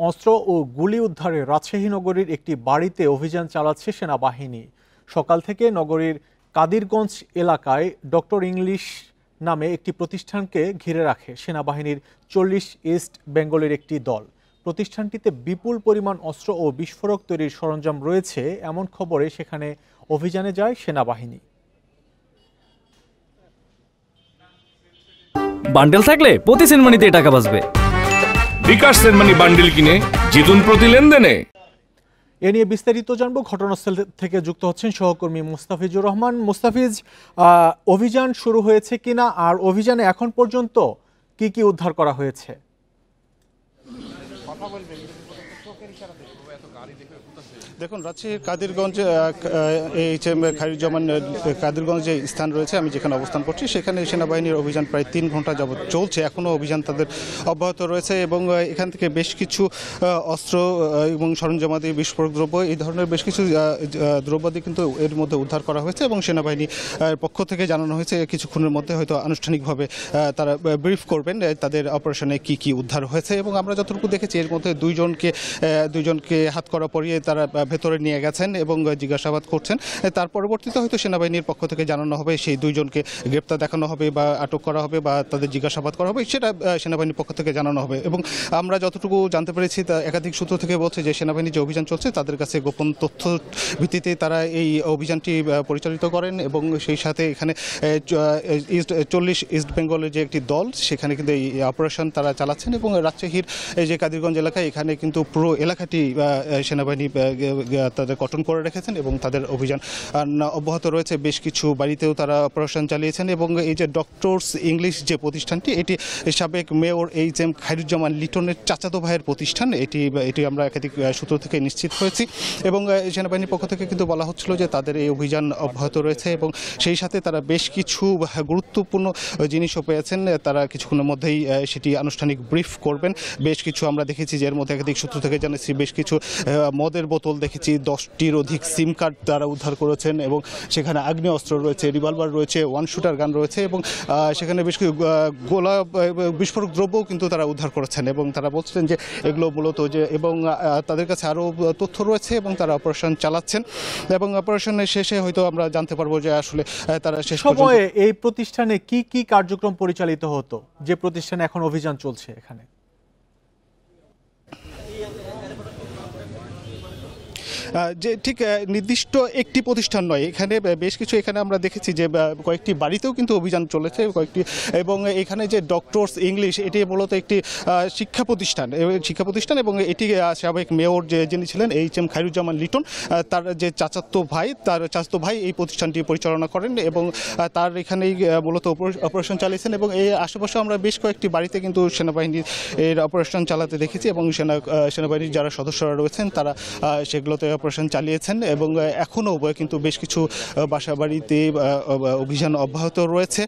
অস্ত্র ও গুলি উদ্ধারে রাজশাহী নগরীর একটি বাড়িতে অভিযান চালাচ্ছে সেনাবাহিনী। সকাল থেকে নগরীর কাদিরগঞ্জ এলাকায় ডক্টর ইংলিশ নামে একটি প্রতিষ্ঠানকে ঘিরে রাখে সেনাবাহিনীর 40 ইস্ট বেঙ্গলের একটি দল। প্রতিষ্ঠানটিতে বিপুল পরিমাণ অস্ত্র ও বিস্ফোরক তৈরির সরঞ্জাম রয়েছে এমন খবরে সেখানে অভিযানে যায় সেনাবাহিনী। বান্ডেল থাকলে প্রতি সেনমানিতে টাকা বাঁচবে। বিকাশ সেনমানি বান্ডেল কিনে জিতুন প্রতি লেনদেনে। এ নিয়ে বিস্তারিত জানবো, ঘটনাস্থল থেকে যুক্ত হচ্ছেন সহকর্মী মুস্তাফিজুর রহমান। মুস্তাফিজ, অভিযান শুরু হয়েছে কিনা আর অভিযানে এখন পর্যন্ত কি কি উদ্ধার করা হয়েছে? দেখুন, রাজশাহীর কাদিরগঞ্জ খায়রুজ্জামান কাদিরগঞ্জ যে স্থান রয়েছে, আমি যেখানে অবস্থান করছি সেখানে সেনাবাহিনীর অভিযান প্রায় 3 ঘন্টা যাবৎ চলছে। এখনও অভিযান তাদের অব্যাহত রয়েছে এবং এখান থেকে বেশ কিছু অস্ত্র এবং সরঞ্জামাদি, বিস্ফোরক দ্রব্য, এই ধরনের বেশ কিছু দ্রব্যাদি কিন্তু এর মধ্যে উদ্ধার করা হয়েছে এবং সেনাবাহিনীর পক্ষ থেকে জানানো হয়েছে কিছুক্ষণের মধ্যে হয়তো আনুষ্ঠানিকভাবে তারা ব্রিফ করবেন তাদের অপারেশনে কি কি উদ্ধার হয়েছে। এবং আমরা যতটুকু দেখেছি এর মধ্যে দুইজনকে হাত করা পরিয়ে তারা ভেতরে নিয়ে গেছেন এবং জিজ্ঞাসাবাদ করছেন। তার পরবর্তীতে হয়তো সেনাবাহিনীর পক্ষ থেকে জানানো হবে, সেই দুইজনকে গ্রেপ্তার দেখানো হবে বা আটক করা হবে বা তাদের জিজ্ঞাসাবাদ করা হবে, সেটা সেনাবাহিনীর পক্ষ থেকে জানানো হবে। এবং আমরা যতটুকু জানতে পেরেছি তা একাধিক সূত্র থেকে বলছে যে সেনাবাহিনীর যে অভিযান চলছে তাদের কাছে গোপন তথ্য ভিত্তিতে তারা এই অভিযানটি পরিচালিত করেন এবং সেই সাথে এখানে 40 ইস্ট বেঙ্গলের যে একটি দল সেখানে কিন্তু এই অপারেশন তারা চালাচ্ছেন। এবং রাজশাহীর যে কাদিরগঞ্জ এলাকায় এখানে কিন্তু পুরো এলাকাটি সেনাবাহিনী তাদের কর্ডন করে রেখেছেন এবং তাদের অভিযান অব্যাহত রয়েছে। বেশ কিছু বাড়িতেও তারা অপারেশন চালিয়েছেন এবং এই যে ডক্টরস ইংলিশ যে প্রতিষ্ঠানটি, এটি সাবেক মেয়র HM খায়রুজ্জামান লিটনের চাচাতো ভাইয়ের প্রতিষ্ঠান। এটি আমরা একাধিক সূত্র থেকে নিশ্চিত হয়েছি এবং সেনাবাহিনীর পক্ষ থেকে কিন্তু বলা হচ্ছিল যে তাদের এই অভিযান অব্যাহত রয়েছে এবং সেই সাথে তারা বেশ কিছু গুরুত্বপূর্ণ জিনিসও পেয়েছেন। তারা কিছুক্ষণের মধ্যেই সেটি আনুষ্ঠানিক ব্রিফ করবেন। বেশ কিছু আমরা দেখেছি যে এর মধ্যে একাধিক সূত্র থেকে জানাচ্ছি বেশ কিছু মদের বোতল দেখেছি, 10টির অধিক সিম কার্ড তারা উদ্ধার করেছেন এবং সেখানে আগ্নেয় অস্ত্র রয়েছে, রিভলভার রয়েছে, 1 শুটার গান রয়েছে এবং সেখানে বেশ কিছু গোলা বিস্ফোরক দ্রব্যও কিন্তু তারা উদ্ধার করেছেন এবং তারা বলছিলেন যে এগুলো মূলত যে এবং তাদের কাছে আরও তথ্য রয়েছে এবং তারা অপারেশন চালাচ্ছেন এবং অপারেশনের শেষে হয়তো আমরা জানতে পারবো যে আসলে তারা শেষ সময়ে এই প্রতিষ্ঠানে কি কি কার্যক্রম পরিচালিত হতো, যে প্রতিষ্ঠানে এখন অভিযান চলছে এখানে? যে ঠিক নির্দিষ্ট একটি প্রতিষ্ঠান নয়, এখানে বেশ কিছু, এখানে আমরা দেখেছি যে কয়েকটি বাড়িতেও কিন্তু অভিযান চলেছে কয়েকটি। এবং এখানে যে ডক্টরস ইংলিশ, এটি মূলত একটি শিক্ষা প্রতিষ্ঠান এবং এটি সাবেক মেয়র যিনি ছিলেন HM খায়রুজ্জামান লিটন, তার যে চাচাতো ভাই এই প্রতিষ্ঠানটি পরিচালনা করেন এবং তার এখানেই মূলত অপারেশন চালিয়েছেন এবং এই আশেপাশে আমরা বেশ কয়েকটি বাড়িতে কিন্তু সেনাবাহিনীর এর অপারেশন চালাতে দেখেছি এবং সেনাবাহিনীর যারা সদস্যরা রয়েছেন তারা সেগুলোতে অপারেশন চালিয়েছেন এবং এখনও কিন্তু বেশ কিছু বাসা বাড়িতে অভিযান অব্যাহত রয়েছে।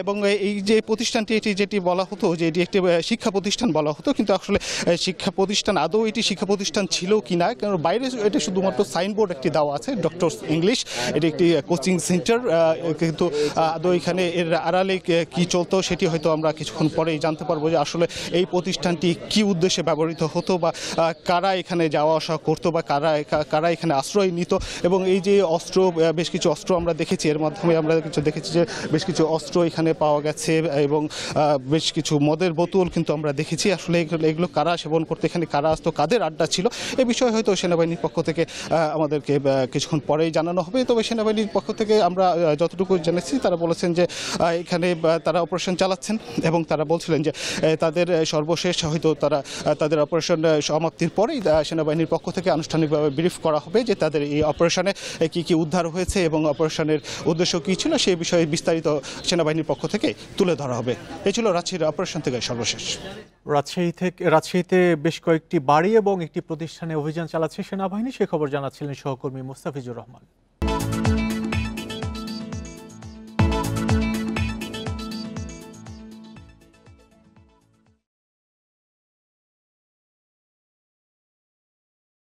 এবং এই যে প্রতিষ্ঠানটি, যেটি বলা হতো যে এটি একটি শিক্ষা প্রতিষ্ঠান বলা হতো, কিন্তু আসলে শিক্ষা প্রতিষ্ঠান আদৌ এটি শিক্ষা প্রতিষ্ঠান ছিল কি না, কারণ বাইরে এটা শুধুমাত্র সাইনবোর্ড একটি দেওয়া আছে ডক্টরস ইংলিশ, এটি একটি কোচিং সেন্টার, কিন্তু আদৌ এখানে এর আড়ালে কি চলতো সেটি হয়তো আমরা কিছুক্ষণ পরেই জানতে পারবো যে আসলে এই প্রতিষ্ঠানটি কি উদ্দেশ্যে ব্যবহৃত হতো বা কারা এখানে যাওয়া আসা করতো বা কারা এখানে আশ্রয় নিত। এবং এই যে অস্ত্র, বেশ কিছু অস্ত্র আমরা দেখেছি, এর মাধ্যমে আমরা দেখেছি যে বেশ কিছু অস্ত্র এখানে পাওয়া গেছে এবং বেশ কিছু মদের বোতল কিন্তু আমরা দেখেছি। আসলে এগুলো কারা সেবন করতে, এখানে কারা আসতো, কাদের আড্ডা ছিল, এ বিষয়ে হয়তো সেনাবাহিনীর পক্ষ থেকে আমাদেরকে কিছুক্ষণ পরেই জানানো হবে। তবে সেনাবাহিনীর পক্ষ থেকে আমরা যতটুকু জেনেছি তারা বলেছেন যে এখানে তারা অপারেশন চালাচ্ছেন এবং তারা বলছিলেন যে তাদের সর্বশেষ হয়তো তাদের অপারেশন সমাপ্তির পরেই সেনাবাহিনীর পক্ষ থেকে আনুষ্ঠানিকভাবে ব্রিফ করা হবে যে তাদের এই অপারেশনে কি কি উদ্ধার হয়েছে এবং অপারেশনের উদ্দেশ্য কী ছিল সেই বিষয়ে বিস্তারিত সেনাবাহিনীর পক্ষ থেকে তুলে ধরা হবে। এই ছিল রাজশাহীর অপারেশন থেকে সর্বশেষ। রাজশাহীতে বেশ কয়েকটি বাড়ি এবং একটি প্রতিষ্ঠানে অভিযান চালাচ্ছে সেনাবাহিনী, সে খবর জানাচ্ছিলেন সহকর্মী মুস্তাফিজুর রহমান।